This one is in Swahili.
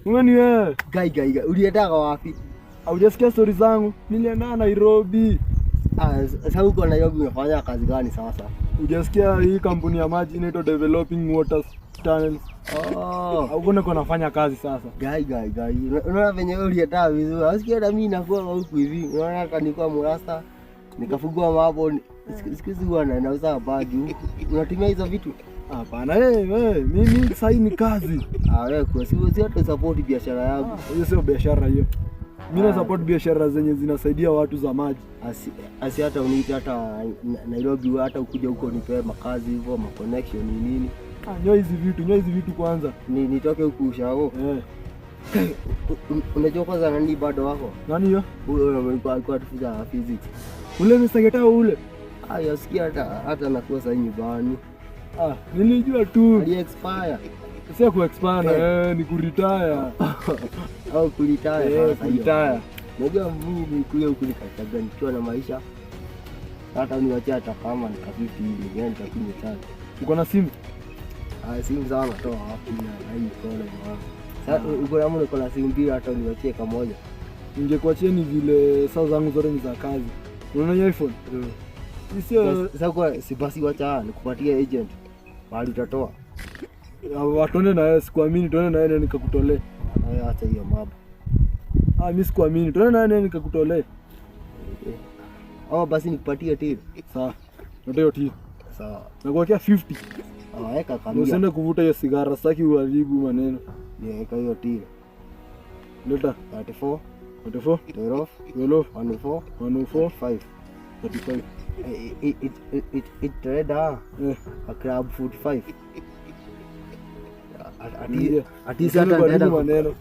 Ni wewe. Gai. Ulienda wapi? Hujasikia story zangu? Nilienda Nairobi. Sasa huko Nairobi unafanya kazi gani sasa? Hujasikia hii kampuni ya maji inaitwa Developing Waters Tunnels? Huko niko nafanya kazi sasa. Gai. Unaona venye wewe ulienda vizuri. Unasikia na mimi nakuwa huku hivi. Unaona hata nilikuwa Murasta. Nikafungua mambo. Siku hizi bwana nauza bagi. Unatumia hizo vitu? Hapana, mimi sasa ni kazi. Wewe kwa si hata support biashara yangu. Hiyo sio biashara hiyo. Mimi na support biashara zenye zinasaidia watu za maji. Asi hata uniite hata Nairobi hata ukija huko nipe makazi hivyo, ma connection ni nini? Nyoa hizi vitu kwanza. Nitoke huku ushago. Unajua kwanza nani bado wako? Nani hiyo? Huyo alikuwa atufunza physics. Ule msageta ule. Yasikia hata nakuwa sasa nyumbani. Nilijua tu. Ali expire. Sasa ku expire ni kuretire. Au kuretire. Kuretire. Unajua mimi nilikuja huku nikataga nikiwa na maisha. Hata niwache hata kama nikafiti hivi, yani nitakunywa chai. Uko na simu? Simu zangu natoa wapi na hii kona mwa. Sasa uko na mbona kuna simu mbili hata niwachie kamoja. Ningekuachia ni vile saa zangu zote ni za kazi. Unaona iPhone? Sasa kwa si basi wacha nikupatie agent. Bali utatoa. Watone na wewe, sikuamini, tuone na wewe nikakutolee. Acha hiyo mambo. Mimi sikuamini, tuone na wewe nikakutolee. Basi nikupatie tip. Sawa. Ndio tip. Sawa. Nakuwekea 50. Weka kamera. Usiende kuvuta hiyo sigara, sitaki uharibu maneno. Weka hiyo tip. Leta 34 12 104 5 35. It trader a club 45. Ati sasa ndio maneno.